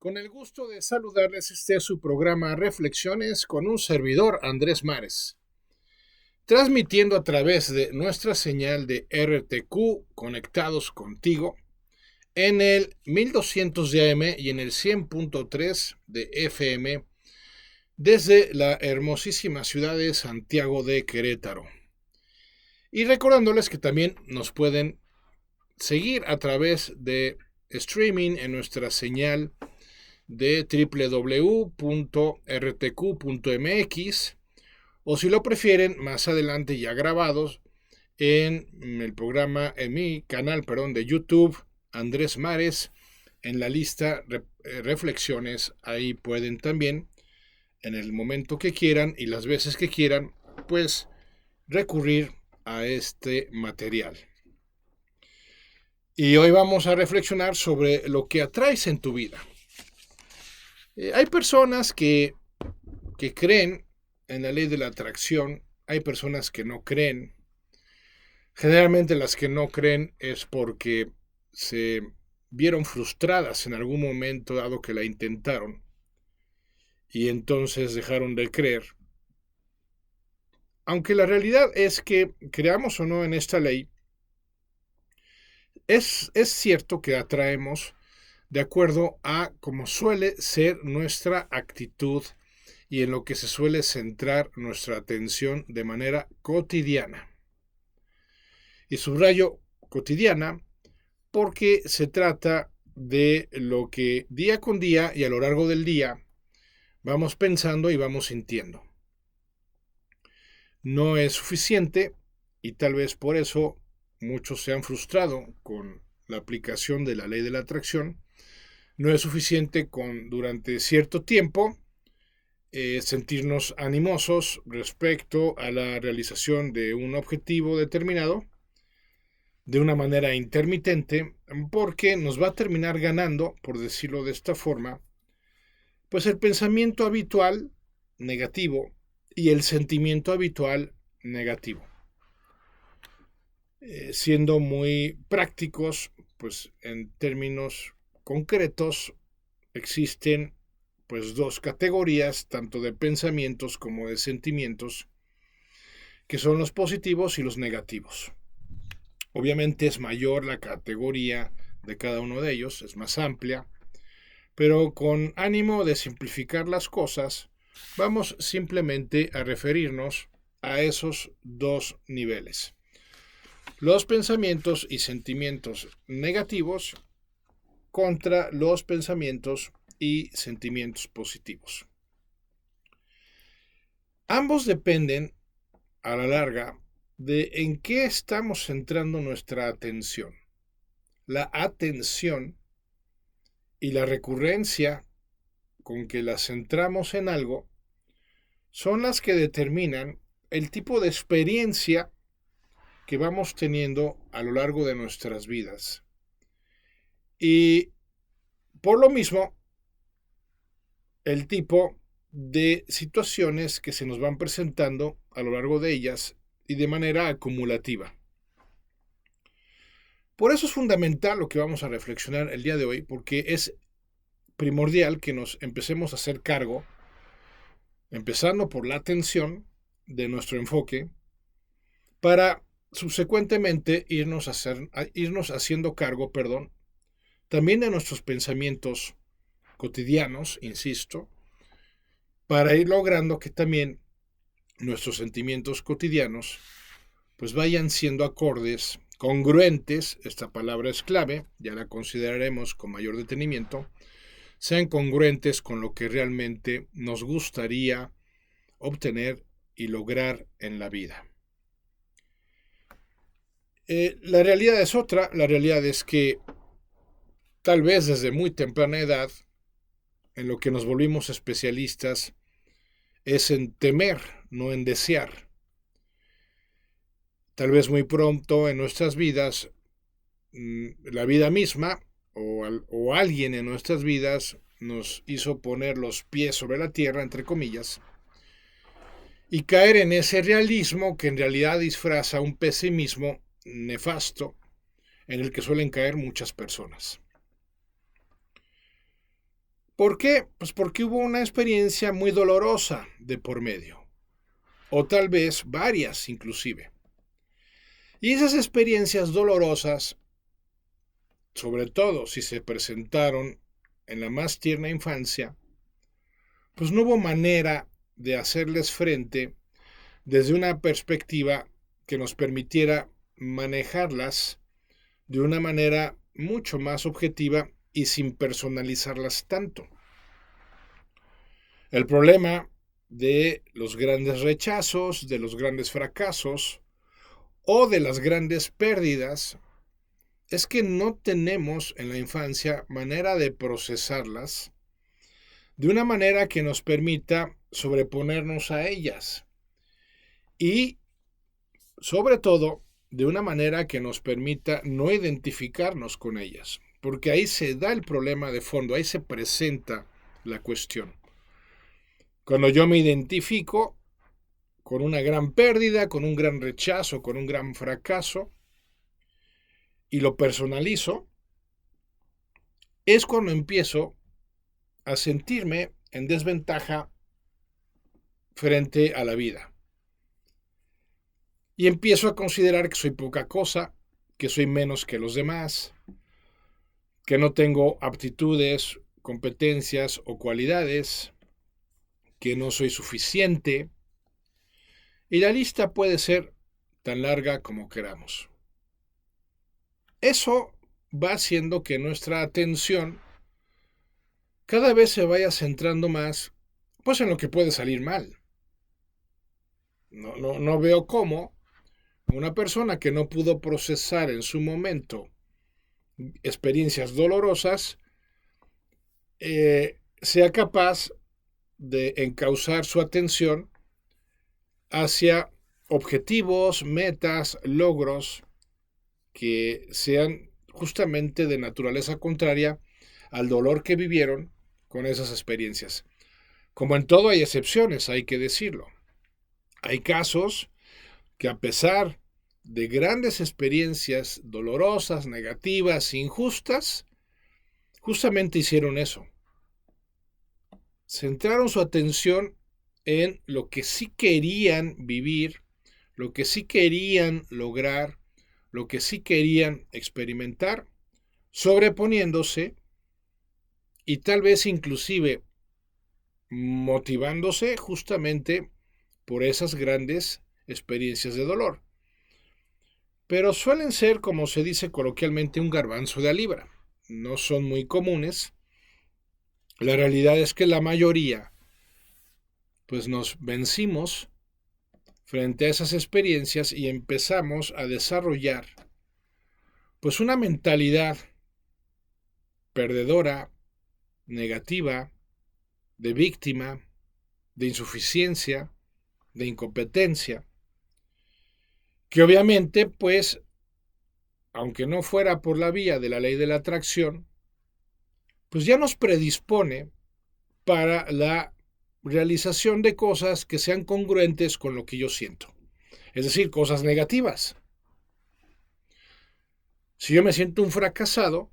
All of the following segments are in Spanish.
Con el gusto de saludarles, este es su programa Reflexiones con un servidor, Andrés Mares, transmitiendo a través de nuestra señal de RTQ conectados contigo en el 1200 de AM y en el 100.3 de FM desde la hermosísima ciudad de Santiago de Querétaro. Y recordándoles que también nos pueden seguir a través de streaming en nuestra señal de www.rtq.mx o si lo prefieren más adelante ya grabados en el programa, en mi canal, de YouTube, Andrés Mares, en la lista reflexiones. Ahí pueden también, en el momento que quieran y las veces que quieran, pues recurrir a este material. Y hoy vamos a reflexionar sobre lo que atraes en tu vida. Hay personas que creen en la ley de la atracción, hay personas que no creen. Generalmente las que no creen es porque se vieron frustradas en algún momento dado que la intentaron y entonces dejaron de creer. Aunque la realidad es que, creamos o no en esta ley, es cierto que atraemos de acuerdo a cómo suele ser nuestra actitud y en lo que se suele centrar nuestra atención de manera cotidiana. Y subrayo cotidiana porque se trata de lo que día con día y a lo largo del día vamos pensando y vamos sintiendo. No es suficiente y tal vez por eso muchos se han frustrado con la aplicación de la ley de la atracción. No es suficiente con durante cierto tiempo sentirnos animosos respecto a la realización de un objetivo determinado de una manera intermitente, porque nos va a terminar ganando, por decirlo de esta forma, pues el pensamiento habitual negativo y el sentimiento habitual negativo. Siendo muy prácticos, pues en términos concretos existen pues dos categorías, tanto de pensamientos como de sentimientos, que son los positivos y los negativos. Obviamente es mayor la categoría de cada uno de ellos, es más amplia, pero con ánimo de simplificar las cosas, vamos simplemente a referirnos a esos dos niveles. Los pensamientos y sentimientos negativos contra los pensamientos y sentimientos positivos. Ambos dependen, a la larga, de en qué estamos centrando nuestra atención. La atención y la recurrencia con que la centramos en algo son las que determinan el tipo de experiencia que vamos teniendo a lo largo de nuestras vidas. Y por lo mismo, el tipo de situaciones que se nos van presentando a lo largo de ellas y de manera acumulativa. Por eso es fundamental lo que vamos a reflexionar el día de hoy, porque es primordial que nos empecemos a hacer cargo, empezando por la atención de nuestro enfoque, para subsecuentemente irnos haciendo cargo, también de nuestros pensamientos cotidianos, insisto, para ir logrando que también nuestros sentimientos cotidianos pues vayan siendo acordes, congruentes, esta palabra es clave, ya la consideraremos con mayor detenimiento, sean congruentes con lo que realmente nos gustaría obtener y lograr en la vida. La realidad es otra, la realidad es que tal vez desde muy temprana edad, en lo que nos volvimos especialistas es en temer, no en desear. Tal vez muy pronto en nuestras vidas, la vida misma o alguien en nuestras vidas nos hizo poner los pies sobre la tierra, entre comillas, y caer en ese realismo que en realidad disfraza un pesimismo nefasto en el que suelen caer muchas personas. ¿Por qué? Pues porque hubo una experiencia muy dolorosa de por medio, o tal vez varias inclusive. Y esas experiencias dolorosas, sobre todo si se presentaron en la más tierna infancia, pues no hubo manera de hacerles frente desde una perspectiva que nos permitiera manejarlas de una manera mucho más objetiva y sin personalizarlas tanto. El problema de los grandes rechazos, de los grandes fracasos o de las grandes pérdidas es que no tenemos en la infancia manera de procesarlas de una manera que nos permita sobreponernos a ellas y, sobre todo, de una manera que nos permita no identificarnos con ellas, porque ahí se da el problema de fondo, ahí se presenta la cuestión. Cuando yo me identifico con una gran pérdida, con un gran rechazo, con un gran fracaso, y lo personalizo, es cuando empiezo a sentirme en desventaja frente a la vida. Y empiezo a considerar que soy poca cosa, que soy menos que los demás, que no tengo aptitudes, competencias o cualidades, que no soy suficiente. Y la lista puede ser tan larga como queramos. Eso va haciendo que nuestra atención cada vez se vaya centrando más, pues, en lo que puede salir mal. No veo cómo una persona que no pudo procesar en su momento experiencias dolorosas sea capaz de encauzar su atención hacia objetivos, metas, logros que sean justamente de naturaleza contraria al dolor que vivieron con esas experiencias. Como en todo hay excepciones, hay que decirlo. Hay casos que a pesar de grandes experiencias dolorosas, negativas, injustas, justamente hicieron eso. Centraron su atención en lo que sí querían vivir, lo que sí querían lograr, lo que sí querían experimentar, sobreponiéndose y tal vez inclusive motivándose justamente por esas grandes experiencias de dolor. Pero suelen ser, como se dice coloquialmente, un garbanzo de a libra. No son muy comunes. La realidad es que la mayoría, pues nos vencimos frente a esas experiencias y empezamos a desarrollar, pues una mentalidad perdedora, negativa, de víctima, de insuficiencia, de incompetencia, que obviamente, pues, aunque no fuera por la vía de la ley de la atracción, pues ya nos predispone para la realización de cosas que sean congruentes con lo que yo siento. Es decir, cosas negativas. Si yo me siento un fracasado,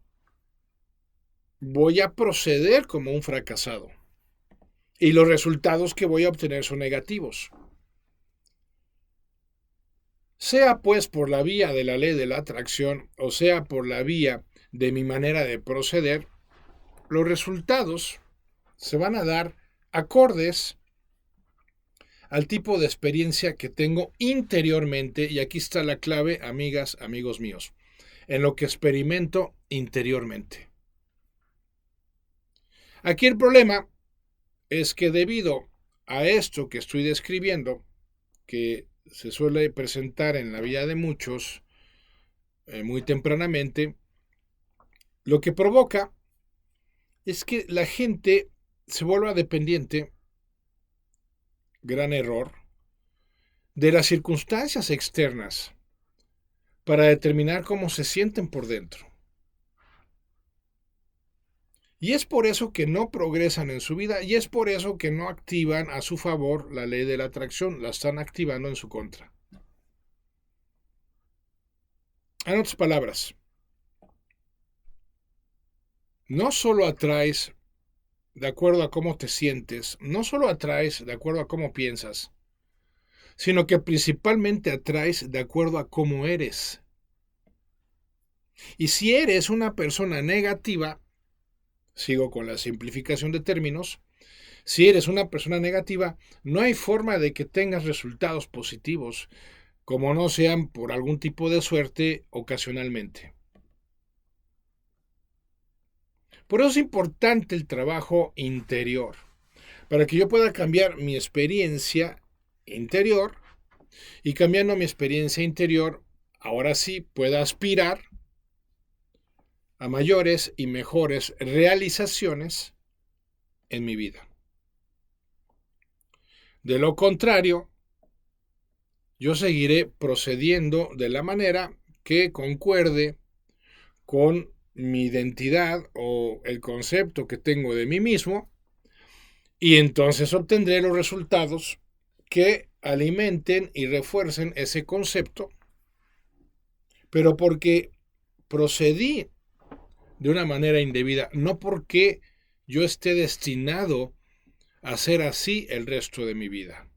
voy a proceder como un fracasado. Y los resultados que voy a obtener son negativos. Sea pues por la vía de la ley de la atracción o sea por la vía de mi manera de proceder, los resultados se van a dar acordes al tipo de experiencia que tengo interiormente, y aquí está la clave, amigas, amigos míos, en lo que experimento interiormente. Aquí el problema es que debido a esto que estoy describiendo, que se suele presentar en la vida de muchos muy tempranamente, lo que provoca es que la gente se vuelva dependiente, gran error, de las circunstancias externas para determinar cómo se sienten por dentro. Y es por eso que no progresan en su vida y es por eso que no activan a su favor la ley de la atracción, la están activando en su contra. En otras palabras, no solo atraes de acuerdo a cómo te sientes, no solo atraes de acuerdo a cómo piensas, sino que principalmente atraes de acuerdo a cómo eres. Y si eres una persona negativa, sigo con la simplificación de términos, si eres una persona negativa, no hay forma de que tengas resultados positivos, como no sean por algún tipo de suerte ocasionalmente. Por eso es importante el trabajo interior, para que yo pueda cambiar mi experiencia interior y cambiando mi experiencia interior, ahora sí pueda aspirar a mayores y mejores realizaciones en mi vida. De lo contrario, yo seguiré procediendo de la manera que concuerde con mi identidad o el concepto que tengo de mí mismo, y entonces obtendré los resultados que alimenten y refuercen ese concepto, pero porque procedí de una manera indebida, no porque yo esté destinado a ser así el resto de mi vida.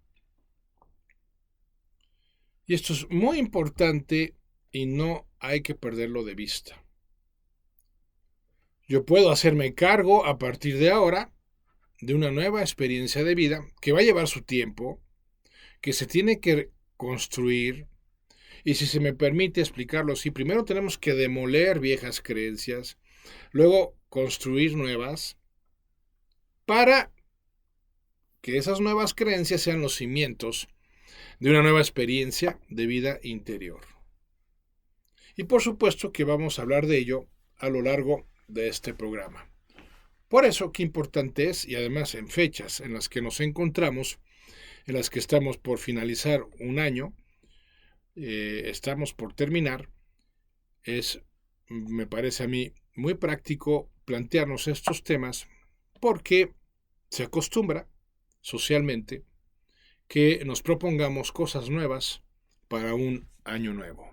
Y esto es muy importante y no hay que perderlo de vista. Yo puedo hacerme cargo a partir de ahora de una nueva experiencia de vida que va a llevar su tiempo, que se tiene que construir, y si se me permite explicarlo así, primero tenemos que demoler viejas creencias, luego construir nuevas, para que esas nuevas creencias sean los cimientos de una nueva experiencia de vida interior. Y por supuesto que vamos a hablar de ello a lo largo de este programa. Por eso, qué importante es, y además en fechas en las que nos encontramos, en las que estamos por finalizar un año, estamos por terminar, me parece a mí, muy práctico plantearnos estos temas porque se acostumbra socialmente que nos propongamos cosas nuevas para un año nuevo.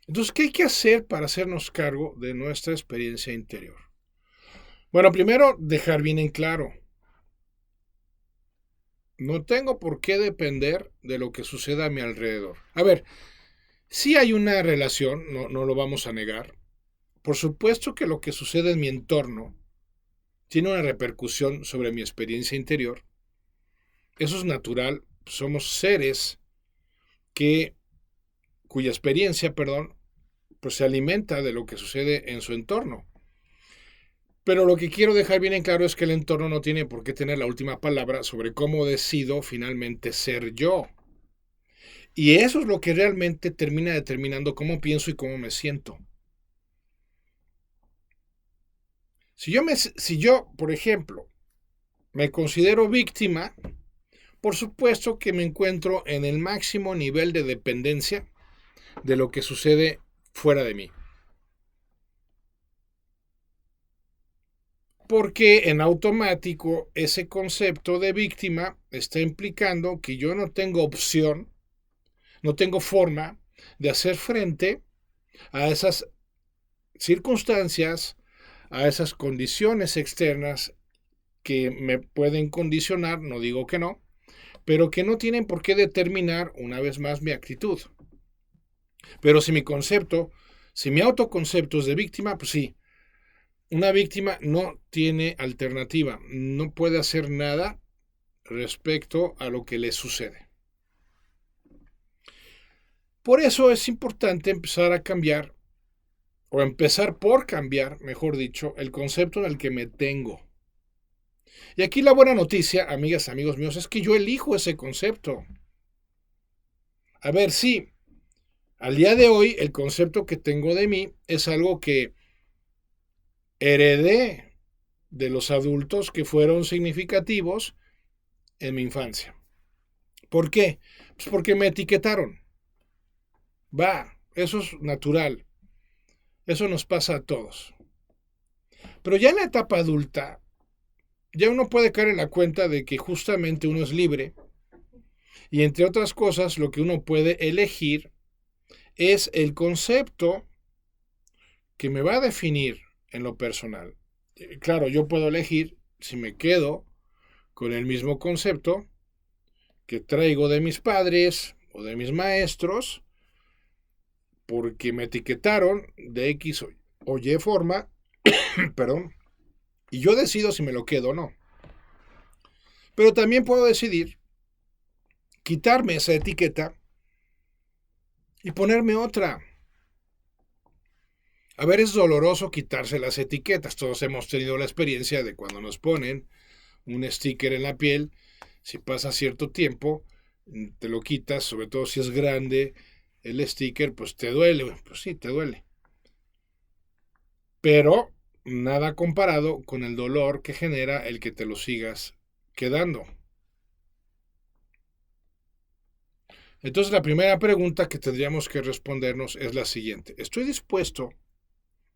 Entonces, ¿qué hay que hacer para hacernos cargo de nuestra experiencia interior? Bueno, primero, dejar bien en claro. No tengo por qué depender de lo que suceda a mi alrededor. A ver, sí hay una relación, no lo vamos a negar. Por supuesto que lo que sucede en mi entorno tiene una repercusión sobre mi experiencia interior. Eso es natural. Somos seres cuya experiencia, pues se alimenta de lo que sucede en su entorno. Pero lo que quiero dejar bien en claro es que el entorno no tiene por qué tener la última palabra sobre cómo decido finalmente ser yo. Y eso es lo que realmente termina determinando cómo pienso y cómo me siento. Si yo, por ejemplo, me considero víctima, por supuesto que me encuentro en el máximo nivel de dependencia de lo que sucede fuera de mí. Porque en automático ese concepto de víctima está implicando que yo no tengo opción, no tengo forma de hacer frente a esas circunstancias, a esas condiciones externas que me pueden condicionar, no digo que no, pero que no tienen por qué determinar una vez más mi actitud. Pero si mi autoconcepto es de víctima, pues sí, una víctima no tiene alternativa, no puede hacer nada respecto a lo que le sucede. Por eso es importante empezar a cambiar, o empezar por cambiar, mejor dicho, el concepto en el que me tengo. Y aquí la buena noticia, amigas, amigos míos, es que yo elijo ese concepto. A ver, sí, al día de hoy el concepto que tengo de mí es algo que heredé de los adultos que fueron significativos en mi infancia. ¿Por qué? Pues porque me etiquetaron. Eso es natural. Eso nos pasa a todos. Pero ya en la etapa adulta, ya uno puede caer en la cuenta de que justamente uno es libre y entre otras cosas lo que uno puede elegir es el concepto que me va a definir en lo personal. Claro, yo puedo elegir si me quedo con el mismo concepto que traigo de mis padres o de mis maestros, porque me etiquetaron de X o Y forma, perdón, y yo decido si me lo quedo o no. Pero también puedo decidir quitarme esa etiqueta y ponerme otra. A ver, es doloroso quitarse las etiquetas. Todos hemos tenido la experiencia de cuando nos ponen un sticker en la piel, si pasa cierto tiempo, te lo quitas, sobre todo si es grande el sticker, pues te duele. Pues sí, te duele. Pero nada comparado con el dolor que genera el que te lo sigas quedando. Entonces la primera pregunta que tendríamos que respondernos es la siguiente. ¿Estoy dispuesto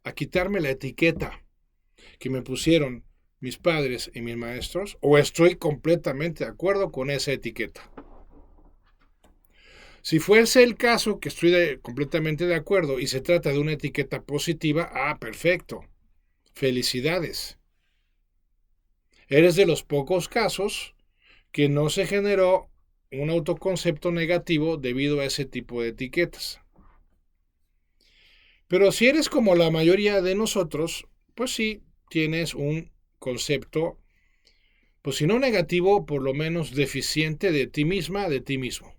a quitarme la etiqueta que me pusieron mis padres y mis maestros? ¿O estoy completamente de acuerdo con esa etiqueta? Si fuese el caso que estoy completamente de acuerdo y se trata de una etiqueta positiva, perfecto. Felicidades. Eres de los pocos casos que no se generó un autoconcepto negativo debido a ese tipo de etiquetas. Pero si eres como la mayoría de nosotros, pues sí, tienes un concepto, pues si no negativo, por lo menos deficiente de ti misma, de ti mismo.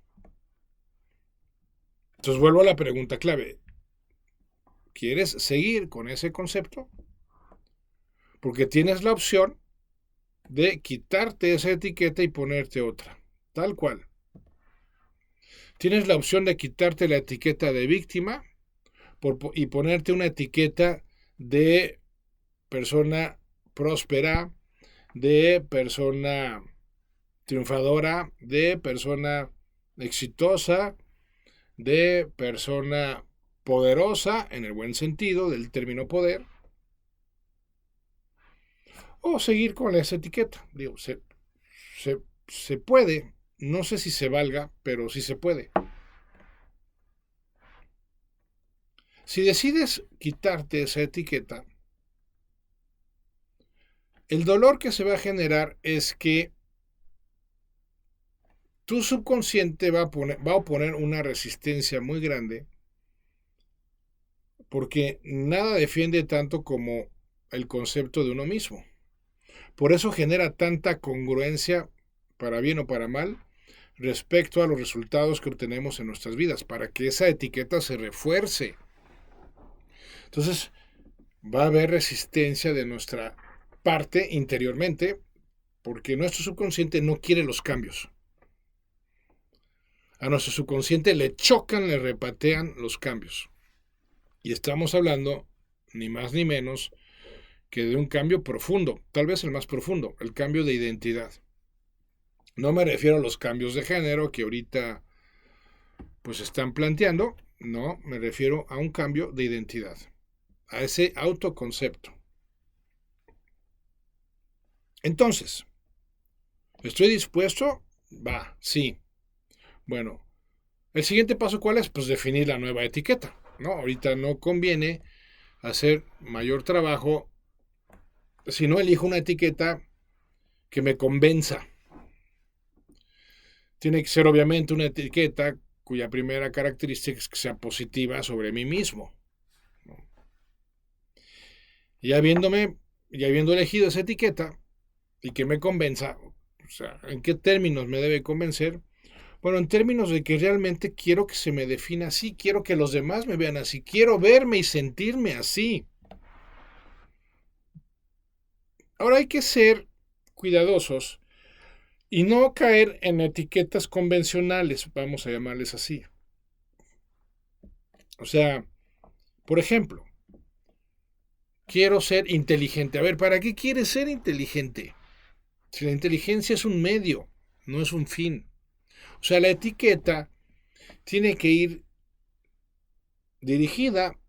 Entonces vuelvo a la pregunta clave. ¿Quieres seguir con ese concepto? Porque tienes la opción de quitarte esa etiqueta y ponerte otra, tal cual. Tienes la opción de quitarte la etiqueta de víctima y ponerte una etiqueta de persona próspera, de persona triunfadora, de persona exitosa, de persona poderosa, en el buen sentido del término poder, o seguir con esa etiqueta. Digo, se puede, no sé si se valga, pero sí se puede. Si decides quitarte esa etiqueta, el dolor que se va a generar es que tu subconsciente va a oponer una resistencia muy grande, porque nada defiende tanto como el concepto de uno mismo. Por eso genera tanta congruencia, para bien o para mal, respecto a los resultados que obtenemos en nuestras vidas, para que esa etiqueta se refuerce. Entonces, va a haber resistencia de nuestra parte interiormente, porque nuestro subconsciente no quiere los cambios. A nuestro subconsciente le chocan, le repatean los cambios. Y estamos hablando, ni más ni menos, que de un cambio profundo, tal vez el más profundo, el cambio de identidad. No me refiero a los cambios de género que ahorita pues están planteando, no, me refiero a un cambio de identidad, a ese autoconcepto. Entonces, ¿estoy dispuesto? Va, sí. Bueno, el siguiente paso, ¿cuál es? Pues definir la nueva etiqueta, ¿no? Ahorita no conviene hacer mayor trabajo si no elijo una etiqueta que me convenza. Tiene que ser obviamente una etiqueta cuya primera característica es que sea positiva sobre mí mismo, ¿no? Y habiendo elegido esa etiqueta y que me convenza, o sea, ¿en qué términos me debe convencer? Bueno, en términos de que realmente quiero que se me defina así, quiero que los demás me vean así, quiero verme y sentirme así. Ahora hay que ser cuidadosos y no caer en etiquetas convencionales, vamos a llamarles así. O sea, por ejemplo, quiero ser inteligente. A ver, ¿para qué quieres ser inteligente? Si la inteligencia es un medio, no es un fin. O sea, la etiqueta tiene que ir dirigida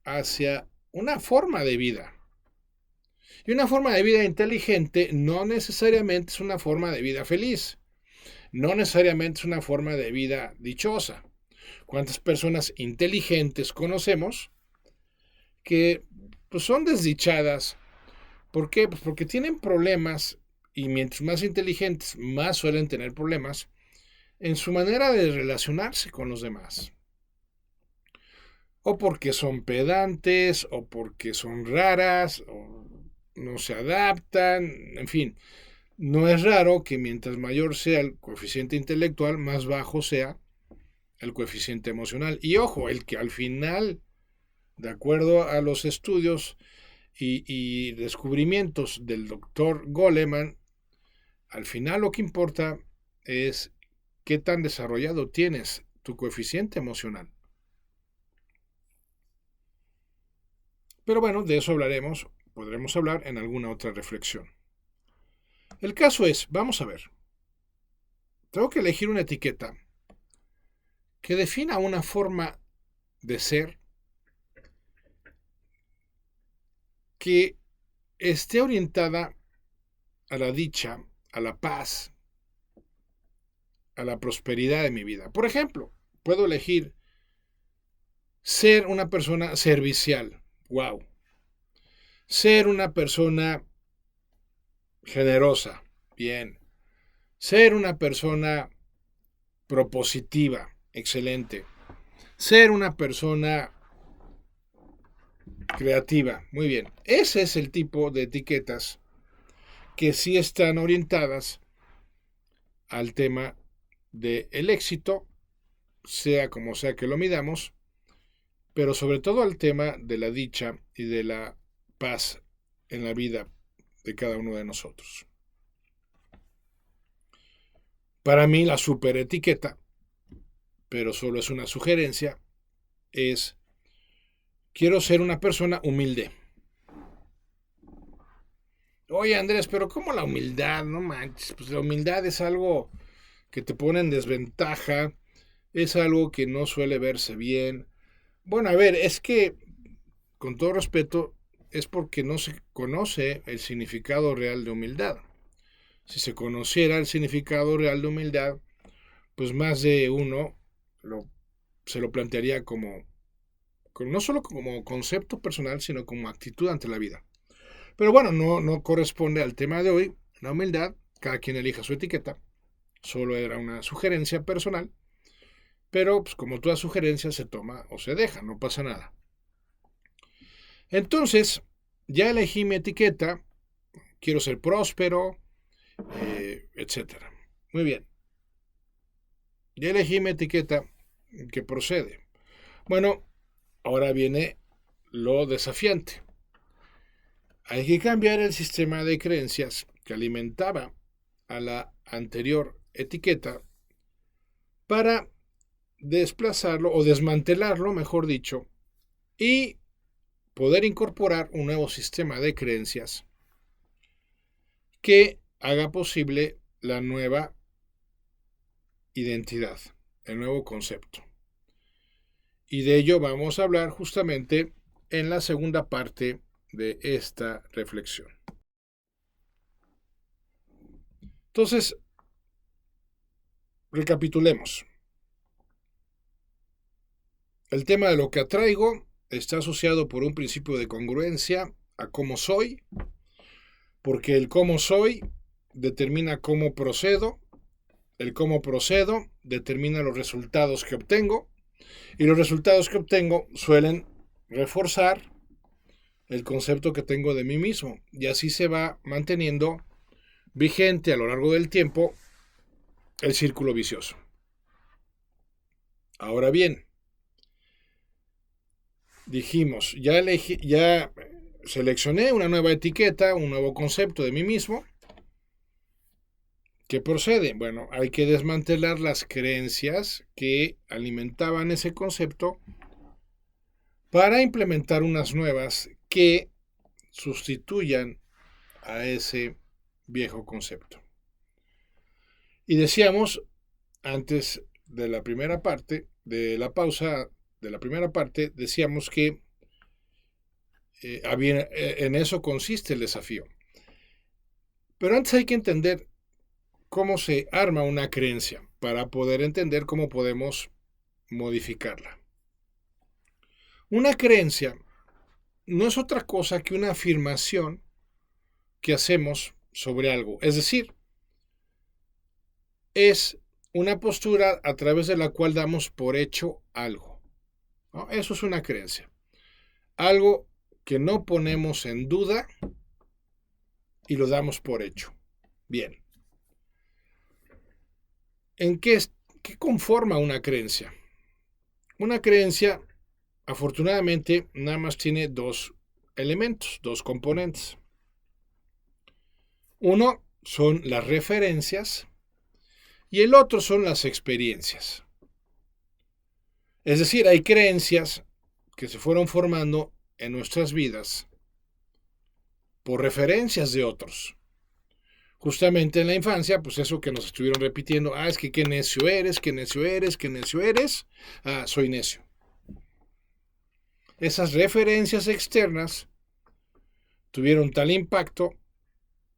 hacia una forma de vida. Y una forma de vida inteligente no necesariamente es una forma de vida feliz. No necesariamente es una forma de vida dichosa. ¿Cuántas personas inteligentes conocemos que pues, son desdichadas. ¿Por qué? Pues porque tienen problemas y mientras más inteligentes, más suelen tener problemas en su manera de relacionarse con los demás. O porque son pedantes, o porque son raras, o no se adaptan, en fin. No es raro que mientras mayor sea el coeficiente intelectual, más bajo sea el coeficiente emocional. Y ojo, el que al final, de acuerdo a los estudios y descubrimientos del doctor Goleman, al final lo que importa es qué tan desarrollado tienes tu coeficiente emocional. Pero bueno, de eso hablaremos, podremos hablar en alguna otra reflexión. El caso es, vamos a ver, tengo que elegir una etiqueta que defina una forma de ser que esté orientada a la dicha, a la paz, a la prosperidad de mi vida. Por ejemplo, puedo elegir ser una persona servicial. Wow. Ser una persona generosa. Bien. Ser una persona propositiva. Excelente. Ser una persona creativa. Muy bien. Ese es el tipo de etiquetas que sí están orientadas al tema del éxito, sea como sea que lo midamos, pero sobre todo al tema de la dicha y de la paz en la vida de cada uno de nosotros. Para mí la superetiqueta, pero solo es una sugerencia, es quiero ser una persona humilde. Oye Andrés, pero ¿cómo la humildad? No manches, pues la humildad es algo que te pone en desventaja, es algo que no suele verse bien. Bueno, a ver, es que, con todo respeto, es porque no se conoce el significado real de humildad. Si se conociera el significado real de humildad, pues más de uno se lo plantearía como, no solo como concepto personal, sino como actitud ante la vida. Pero bueno, no corresponde al tema de hoy, la humildad, cada quien elija su etiqueta, solo era una sugerencia personal, pero pues, como toda sugerencia se toma o se deja, no pasa nada. Entonces, ya elegí mi etiqueta, quiero ser próspero, etc. Muy bien. Ya elegí mi etiqueta que procede. Bueno, ahora viene lo desafiante. Hay que cambiar el sistema de creencias que alimentaba a la anterior etiqueta para desplazarlo o desmantelarlo, mejor dicho, y poder incorporar un nuevo sistema de creencias que haga posible la nueva identidad, el nuevo concepto. Y de ello vamos a hablar justamente en la segunda parte de esta reflexión. Entonces, recapitulemos. El tema de lo que atraigo está asociado por un principio de congruencia a cómo soy, porque el cómo soy determina cómo procedo, el cómo procedo determina los resultados que obtengo, y los resultados que obtengo suelen reforzar el concepto que tengo de mí mismo, y así se va manteniendo vigente a lo largo del tiempo el círculo vicioso. Ahora bien, dijimos, ya seleccioné una nueva etiqueta, un nuevo concepto de mí mismo. ¿Qué procede? Bueno, hay que desmantelar las creencias que alimentaban ese concepto para implementar unas nuevas que sustituyan a ese viejo concepto. Y decíamos, antes de la primera parte, de la pausa de la primera parte, decíamos que en eso consiste el desafío. Pero antes hay que entender cómo se arma una creencia para poder entender cómo podemos modificarla. Una creencia no es otra cosa que una afirmación que hacemos sobre algo. Es decir, es una postura a través de la cual damos por hecho algo, ¿no? Eso es una creencia. Algo que no ponemos en duda y lo damos por hecho. Bien. ¿En qué conforma una creencia? Una creencia, afortunadamente, nada más tiene dos elementos, dos componentes. Uno son las referencias y el otro son las experiencias. Es decir, hay creencias que se fueron formando en nuestras vidas por referencias de otros. Justamente en la infancia, pues eso que nos estuvieron repitiendo, es que qué necio eres, qué necio eres, qué necio eres, soy necio. Esas referencias externas tuvieron tal impacto,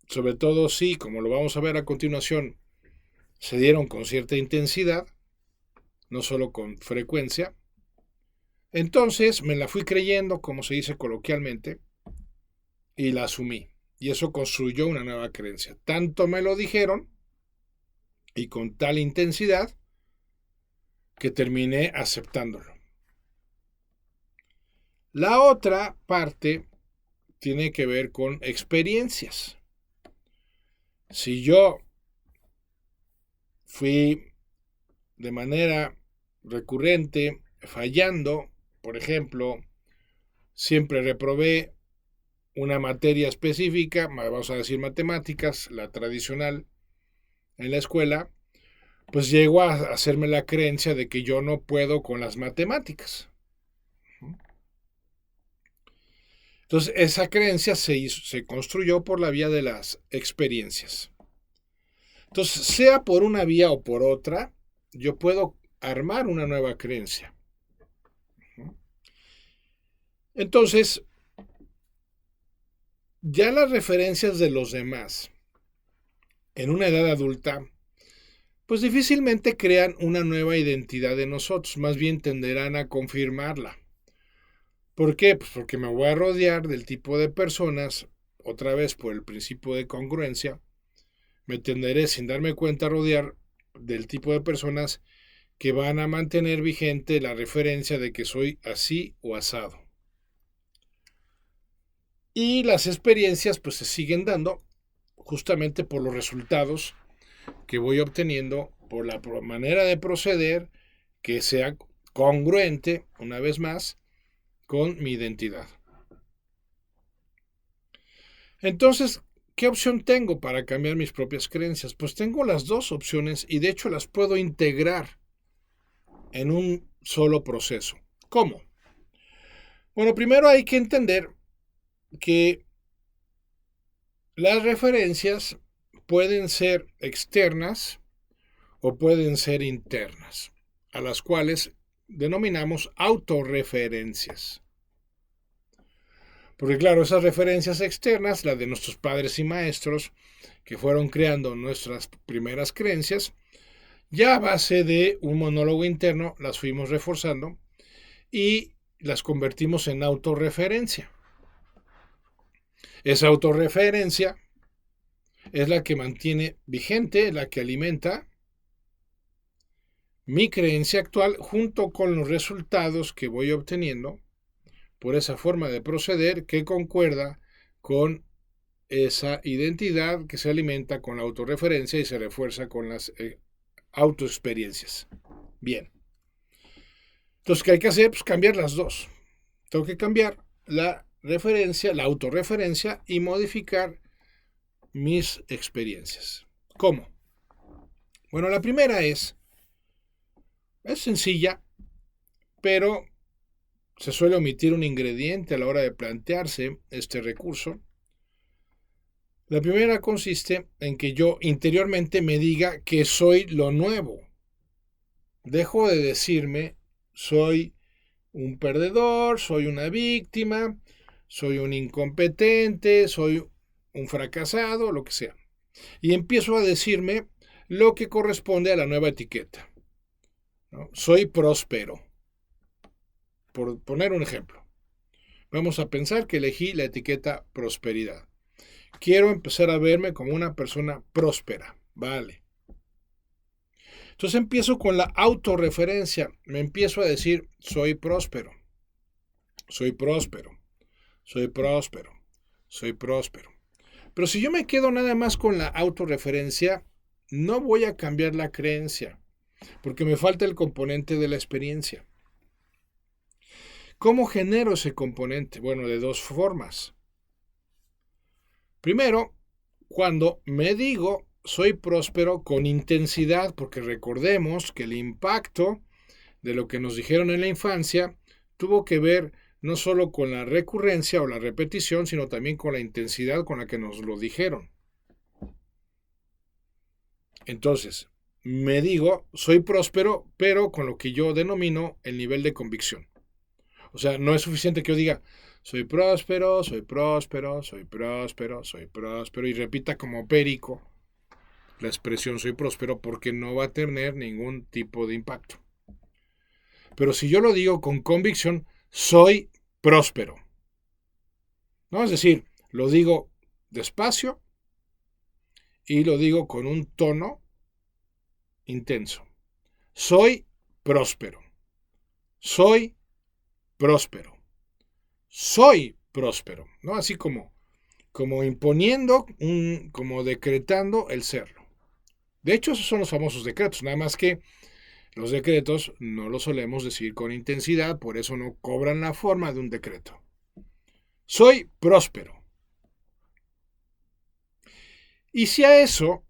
sobre todo si, como lo vamos a ver a continuación, se dieron con cierta intensidad, no solo con frecuencia. Entonces me la fui creyendo, como se dice coloquialmente, y la asumí. Y eso construyó una nueva creencia. Tanto me lo dijeron y con tal intensidad que terminé aceptándolo. La otra parte tiene que ver con experiencias. Si yo fui de manera recurrente fallando, por ejemplo, siempre reprobé una materia específica, vamos a decir matemáticas, la tradicional en la escuela, pues llego a hacerme la creencia de que yo no puedo con las matemáticas. Entonces, esa creencia se construyó por la vía de las experiencias. Entonces, sea por una vía o por otra, yo puedo armar una nueva creencia. Entonces, ya las referencias de los demás en una edad adulta, pues difícilmente crean una nueva identidad de nosotros, más bien tenderán a confirmarla. ¿Por qué? Pues porque me voy a rodear del tipo de personas, otra vez por el principio de congruencia, me tenderé sin darme cuenta a rodear del tipo de personas que van a mantener vigente la referencia de que soy así o asado. Y las experiencias pues se siguen dando justamente por los resultados que voy obteniendo, por la manera de proceder que sea congruente, una vez más, con mi identidad. Entonces, ¿qué opción tengo para cambiar mis propias creencias? Pues tengo las dos opciones y de hecho las puedo integrar en un solo proceso. ¿Cómo? Bueno, primero hay que entender que las referencias pueden ser externas o pueden ser internas, a las cuales denominamos autorreferencias. Porque claro, esas referencias externas, las de nuestros padres y maestros, que fueron creando nuestras primeras creencias, ya a base de un monólogo interno las fuimos reforzando y las convertimos en autorreferencia. Esa autorreferencia es la que mantiene vigente, la que alimenta mi creencia actual junto con los resultados que voy obteniendo por esa forma de proceder que concuerda con esa identidad que se alimenta con la autorreferencia y se refuerza con las autoexperiencias. Bien. Entonces, ¿qué hay que hacer? Pues cambiar las dos. Tengo que cambiar la referencia, la autorreferencia y modificar mis experiencias. ¿Cómo? Bueno, la primera es sencilla, pero se suele omitir un ingrediente a la hora de plantearse este recurso. La primera consiste en que yo interiormente me diga que soy lo nuevo. Dejo de decirme soy un perdedor, soy una víctima, soy un incompetente, soy un fracasado, lo que sea. Y empiezo a decirme lo que corresponde a la nueva etiqueta, ¿no? Soy próspero, por poner un ejemplo. Vamos a pensar que elegí la etiqueta prosperidad. Quiero empezar a verme como una persona próspera. Vale. Entonces empiezo con la autorreferencia. Me empiezo a decir, soy próspero. Soy próspero. Soy próspero. Soy próspero. Pero si yo me quedo nada más con la autorreferencia, no voy a cambiar la creencia, porque me falta el componente de la experiencia. ¿Cómo genero ese componente? Bueno, de dos formas. Primero, cuando me digo soy próspero con intensidad, porque recordemos que el impacto de lo que nos dijeron en la infancia tuvo que ver no solo con la recurrencia o la repetición, sino también con la intensidad con la que nos lo dijeron. Entonces, me digo, soy próspero, pero con lo que yo denomino el nivel de convicción. O sea, no es suficiente que yo diga, soy próspero, soy próspero, soy próspero, soy próspero, y repita como perico la expresión soy próspero, porque no va a tener ningún tipo de impacto. Pero si yo lo digo con convicción, soy próspero. ¿No? Es decir, lo digo despacio y lo digo con un tono intenso. Soy próspero. Soy próspero. Soy próspero. ¿No? Así como imponiendo, como decretando el serlo. De hecho, esos son los famosos decretos, nada más que los decretos no los solemos decir con intensidad, por eso no cobran la forma de un decreto. Soy próspero. Y si a eso,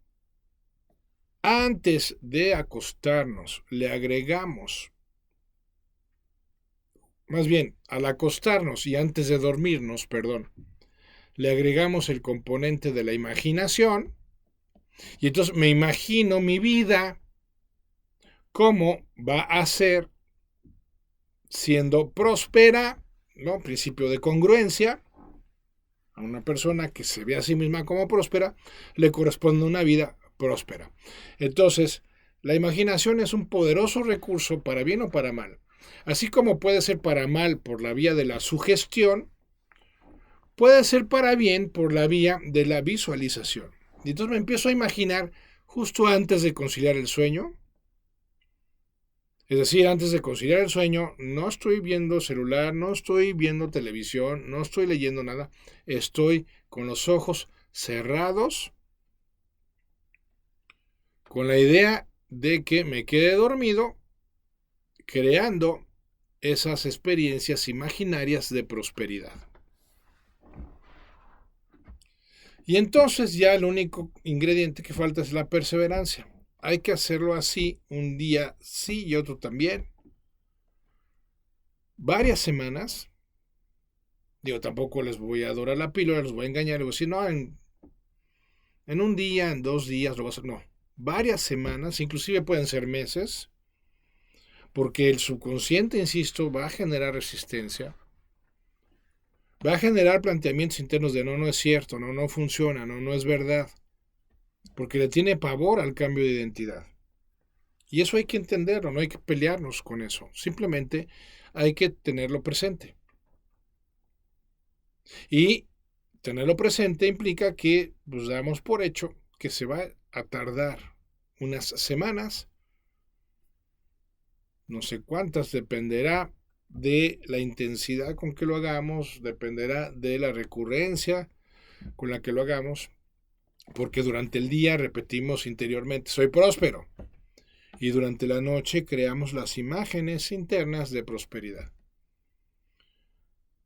antes de acostarnos, le agregamos, más bien, al acostarnos y antes de dormirnos, le agregamos el componente de la imaginación, y entonces me imagino mi vida, cómo va a ser siendo próspera, ¿no? Principio de congruencia. A una persona que se ve a sí misma como próspera, le corresponde una vida próspera. Entonces, la imaginación es un poderoso recurso para bien o para mal. Así como puede ser para mal por la vía de la sugestión, puede ser para bien por la vía de la visualización. Y entonces me empiezo a imaginar justo antes de conciliar el sueño. Es decir, antes de conciliar el sueño, no estoy viendo celular, no estoy viendo televisión, no estoy leyendo nada. Estoy con los ojos cerrados, con la idea de que me quede dormido, creando esas experiencias imaginarias de prosperidad. Y entonces ya el único ingrediente que falta es la perseverancia. Hay que hacerlo así, un día sí y otro también. Varias semanas. Digo, tampoco les voy a dorar la píldora, les voy a engañar, les voy a decir, no, en un día, en 2 días lo voy a hacer. No, varias semanas, inclusive pueden ser meses, porque el subconsciente, insisto, va a generar resistencia. Va a generar planteamientos internos de no es cierto, no funciona, no es verdad. Porque le tiene pavor al cambio de identidad. Y eso hay que entenderlo, no hay que pelearnos con eso. Simplemente hay que tenerlo presente. Y tenerlo presente implica que pues, damos por hecho que se va a tardar unas semanas, no sé cuántas, dependerá de la intensidad con que lo hagamos, dependerá de la recurrencia con la que lo hagamos, porque durante el día repetimos interiormente, soy próspero, y durante la noche creamos las imágenes internas de prosperidad.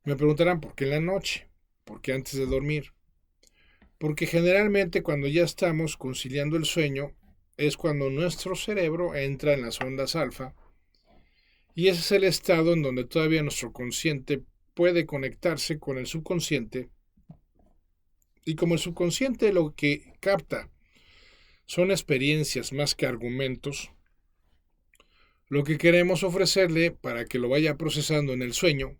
Me preguntarán, ¿por qué en la noche? ¿Por qué antes de dormir? Porque generalmente cuando ya estamos conciliando el sueño es cuando nuestro cerebro entra en las ondas alfa, y ese es el estado en donde todavía nuestro consciente puede conectarse con el subconsciente, y como el subconsciente lo que capta son experiencias más que argumentos, lo que queremos ofrecerle para que lo vaya procesando en el sueño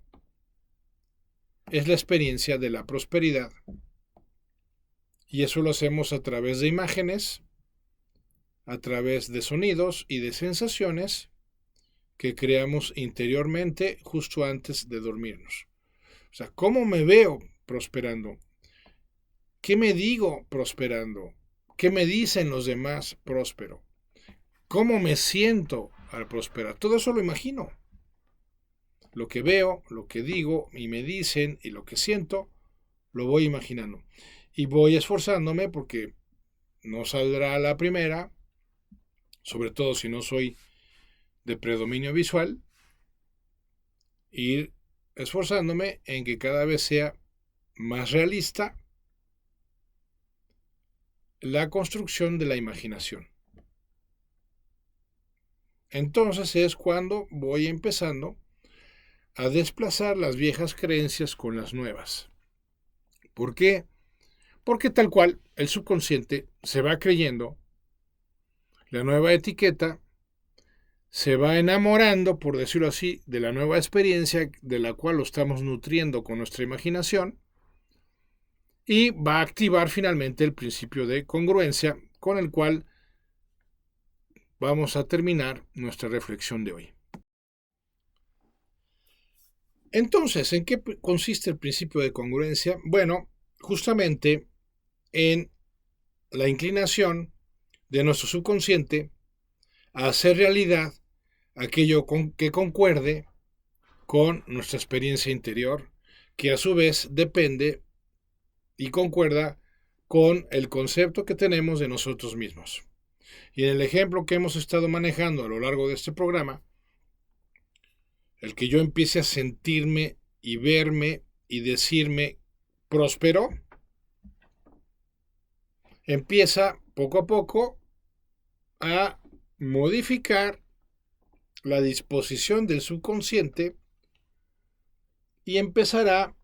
es la experiencia de la prosperidad. Y eso lo hacemos a través de imágenes, a través de sonidos y de sensaciones que creamos interiormente justo antes de dormirnos. O sea, ¿cómo me veo prosperando? ¿Qué me digo prosperando? ¿Qué me dicen los demás próspero? ¿Cómo me siento al prosperar? Todo eso lo imagino. Lo que veo, lo que digo y me dicen y lo que siento, lo voy imaginando. Y voy esforzándome porque no saldrá a la primera, sobre todo si no soy de predominio visual, ir esforzándome en que cada vez sea más realista la construcción de la imaginación. Entonces es cuando voy empezando a desplazar las viejas creencias con las nuevas. ¿Por qué? Porque tal cual el subconsciente se va creyendo la nueva etiqueta, se va enamorando, por decirlo así, de la nueva experiencia de la cual lo estamos nutriendo con nuestra imaginación y va a activar finalmente el principio de congruencia con el cual vamos a terminar nuestra reflexión de hoy. Entonces, ¿en qué consiste el principio de congruencia? Bueno, justamente en la inclinación de nuestro subconsciente a hacer realidad aquello que concuerde con nuestra experiencia interior, que a su vez depende y concuerda con el concepto que tenemos de nosotros mismos. Y en el ejemplo que hemos estado manejando a lo largo de este programa, el que yo empiece a sentirme y verme y decirme próspero, empieza poco a poco a modificar la disposición del subconsciente y empezará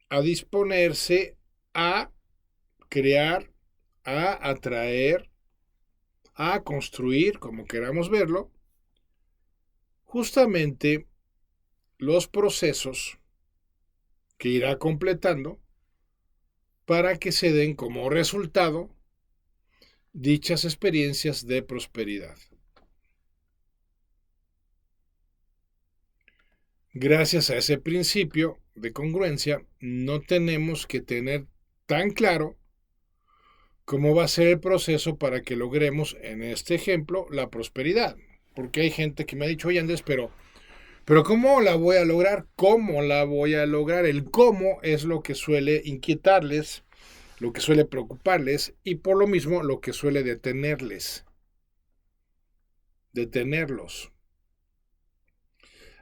a disponerse a crear, a atraer, a construir, como queramos verlo, justamente los procesos que irá completando para que se den como resultado dichas experiencias de prosperidad. Gracias a ese principio de congruencia, no tenemos que tener tan claro cómo va a ser el proceso para que logremos, en este ejemplo, la prosperidad. Porque hay gente que me ha dicho, oye Andrés, pero ¿cómo la voy a lograr? ¿Cómo la voy a lograr? El cómo es lo que suele inquietarles, lo que suele preocuparles y por lo mismo lo que suele detenerlos.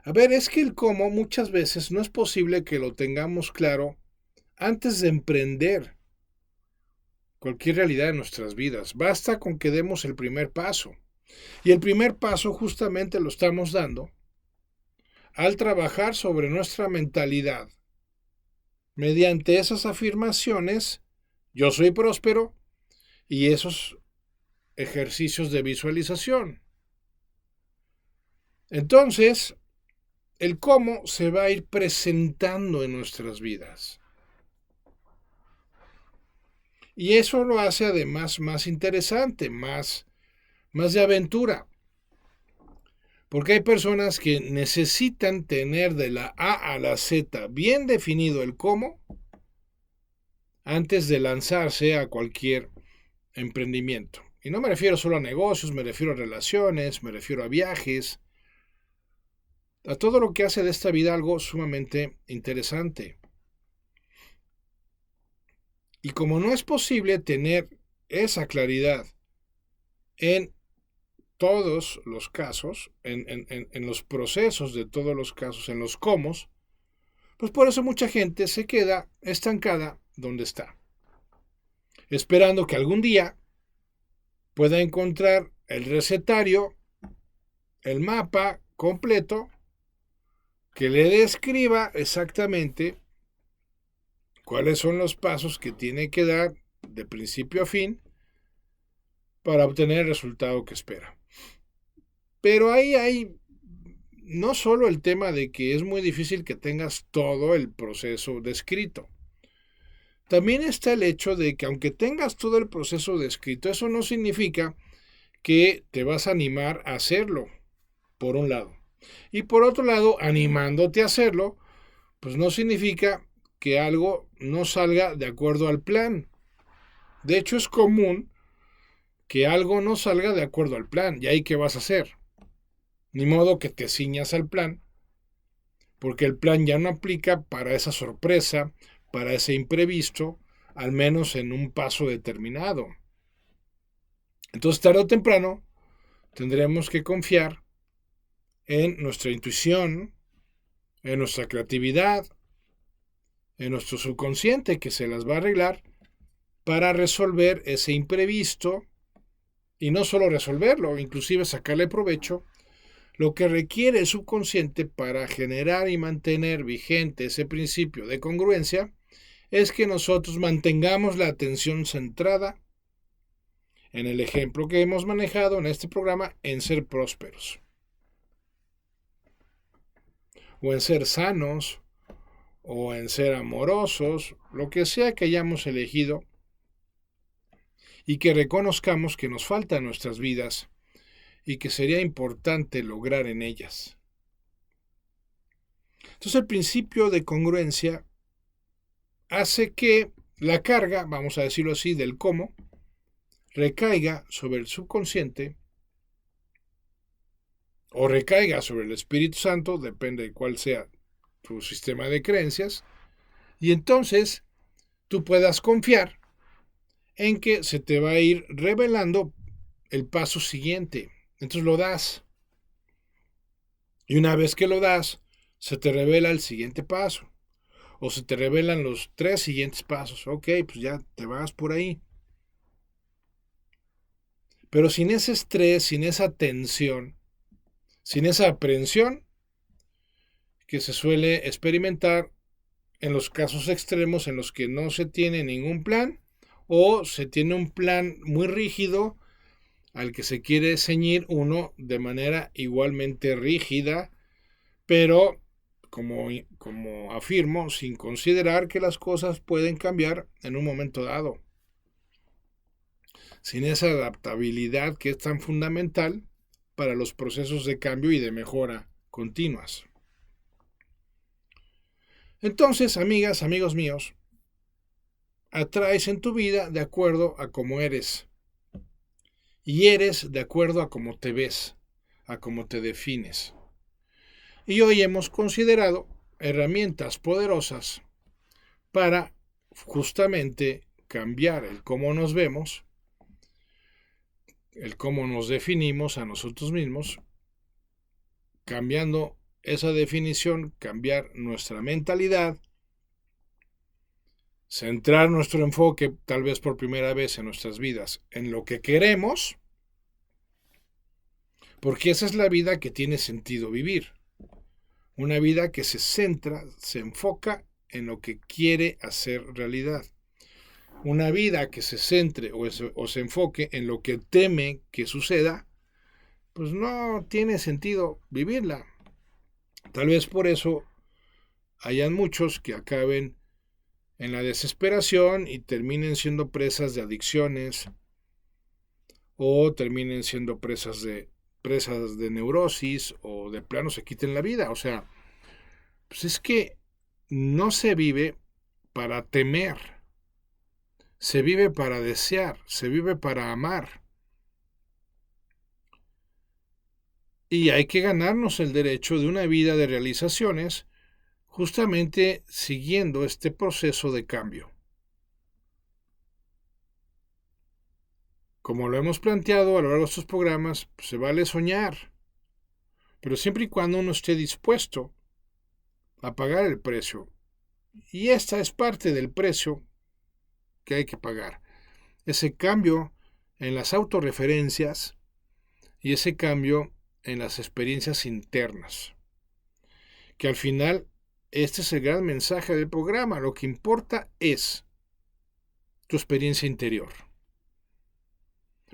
A ver, es que el cómo muchas veces no es posible que lo tengamos claro antes de emprender cualquier realidad de nuestras vidas. Basta con que demos el primer paso. Y el primer paso justamente lo estamos dando al trabajar sobre nuestra mentalidad. Mediante esas afirmaciones, yo soy próspero, y esos ejercicios de visualización. Entonces, el cómo se va a ir presentando en nuestras vidas. Y eso lo hace además más interesante, más de aventura. Porque hay personas que necesitan tener de la A a la Z bien definido el cómo antes de lanzarse a cualquier emprendimiento. Y no me refiero solo a negocios, me refiero a relaciones, me refiero a viajes, a todo lo que hace de esta vida algo sumamente interesante. Y como no es posible tener esa claridad en todos los casos, en los procesos de todos los casos, en los cómo, pues por eso mucha gente se queda estancada donde está, esperando que algún día pueda encontrar el recetario, el mapa completo, que le describa exactamente cuáles son los pasos que tiene que dar de principio a fin para obtener el resultado que espera. Pero ahí hay no solo el tema de que es muy difícil que tengas todo el proceso descrito. También está el hecho de que aunque tengas todo el proceso descrito, eso no significa que te vas a animar a hacerlo, por un lado. Y por otro lado, animándote a hacerlo, pues no significa que algo no salga de acuerdo al plan. De hecho, es común que algo no salga de acuerdo al plan. ¿Y ahí qué vas a hacer? Ni modo que te ciñas al plan, porque el plan ya no aplica para esa sorpresa, para ese imprevisto, al menos en un paso determinado. Entonces, tarde o temprano, tendremos que confiar en nuestra intuición, en nuestra creatividad, en nuestro subconsciente que se las va a arreglar para resolver ese imprevisto y no solo resolverlo, inclusive sacarle provecho. Lo que requiere el subconsciente para generar y mantener vigente ese principio de congruencia es que nosotros mantengamos la atención centrada en el ejemplo que hemos manejado en este programa, en ser prósperos, o en ser sanos, o en ser amorosos, lo que sea que hayamos elegido, y que reconozcamos que nos falta en nuestras vidas y que sería importante lograr en ellas. Entonces el principio de congruencia hace que la carga, vamos a decirlo así, del cómo, recaiga sobre el subconsciente o recaiga sobre el Espíritu Santo, depende de cuál sea tu sistema de creencias, y entonces tú puedas confiar en que se te va a ir revelando el paso siguiente. Entonces lo das. Y una vez que lo das, se te revela el siguiente paso. O se te revelan los 3 siguientes pasos. Ok, pues ya te vas por ahí. Pero sin ese estrés, sin esa tensión, sin esa aprensión que se suele experimentar en los casos extremos en los que no se tiene ningún plan o se tiene un plan muy rígido al que se quiere ceñir uno de manera igualmente rígida, pero como afirmo, sin considerar que las cosas pueden cambiar en un momento dado. Sin esa adaptabilidad que es tan fundamental para los procesos de cambio y de mejora continuas. Entonces, amigas, amigos míos, atraes en tu vida de acuerdo a cómo eres. Y eres de acuerdo a cómo te ves, a cómo te defines. Y hoy hemos considerado herramientas poderosas para justamente cambiar el cómo nos vemos, el cómo nos definimos a nosotros mismos, cambiando esa definición, cambiar nuestra mentalidad, centrar nuestro enfoque, tal vez por primera vez en nuestras vidas, en lo que queremos, porque esa es la vida que tiene sentido vivir. Una vida que se centra, se enfoca en lo que quiere hacer realidad. Una vida que se centre o se enfoque en lo que teme que suceda, pues no tiene sentido vivirla. Tal vez por eso hayan muchos que acaben en la desesperación y terminen siendo presas de adicciones o terminen siendo presas de neurosis o de plano se quiten la vida. O sea, pues es que no se vive para temer, se vive para desear, se vive para amar. Y hay que ganarnos el derecho de una vida de realizaciones justamente siguiendo este proceso de cambio. Como lo hemos planteado a lo largo de estos programas, pues se vale soñar, pero siempre y cuando uno esté dispuesto a pagar el precio. Y esta es parte del precio que hay que pagar. Ese cambio en las autorreferencias y ese cambio en las experiencias internas. Que al final, este es el gran mensaje del programa. Lo que importa es tu experiencia interior.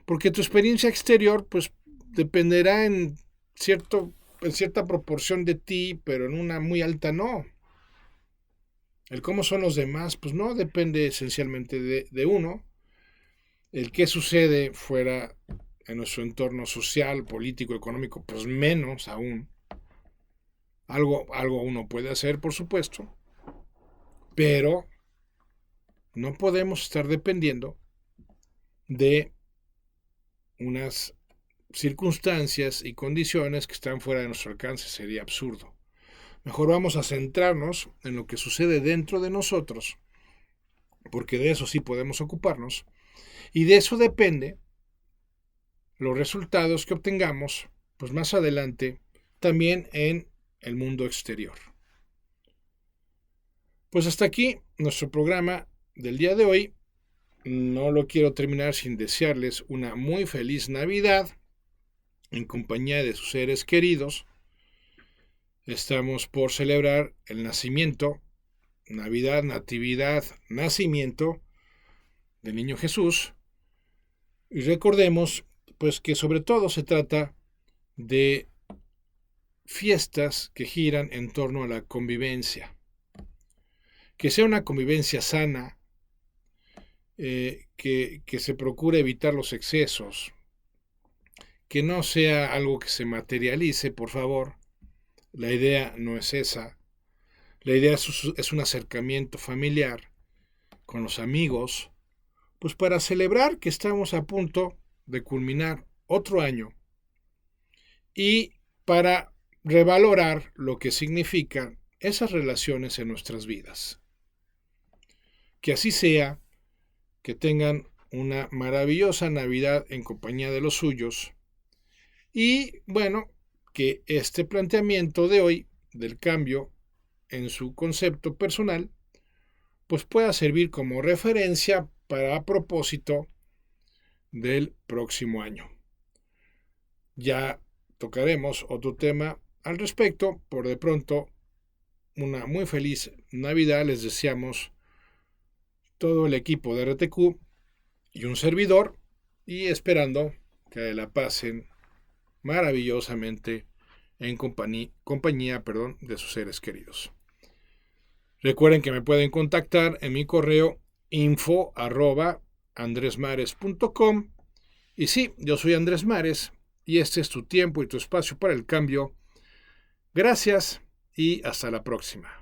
Porque tu experiencia exterior, pues, dependerá en cierta proporción de ti, pero en una muy alta no. El cómo son los demás, pues no depende esencialmente de uno. El qué sucede fuera en nuestro entorno social, político, económico, pues menos aún. Algo uno puede hacer, por supuesto. Pero no podemos estar dependiendo de unas circunstancias y condiciones que están fuera de nuestro alcance. Sería absurdo. Mejor vamos a centrarnos en lo que sucede dentro de nosotros, porque de eso sí podemos ocuparnos, y de eso depende los resultados que obtengamos, pues más adelante, también en el mundo exterior. Pues hasta aquí nuestro programa del día de hoy. No lo quiero terminar sin desearles una muy feliz Navidad en compañía de sus seres queridos. Estamos por celebrar el nacimiento, Navidad, Natividad, nacimiento del Niño Jesús. Y recordemos, pues, que sobre todo se trata de fiestas que giran en torno a la convivencia. Que sea una convivencia sana, que se procure evitar los excesos, que no sea algo que se materialice, por favor. La idea no es esa. La idea es un acercamiento familiar con los amigos, pues para celebrar que estamos a punto de culminar otro año y para revalorar lo que significan esas relaciones en nuestras vidas. Que así sea, que tengan una maravillosa Navidad en compañía de los suyos y, bueno, que este planteamiento de hoy del cambio en su concepto personal pues pueda servir como referencia para a propósito del próximo año. Ya tocaremos otro tema al respecto. Por de pronto, una muy feliz Navidad les deseamos todo el equipo de RTQ y un servidor, y esperando que la pasen maravillosamente en compañía de sus seres queridos. Recuerden que me pueden contactar en mi correo info@andresmares.com. Y sí, yo soy Andrés Mares y este es tu tiempo y tu espacio para el cambio. Gracias y hasta la próxima.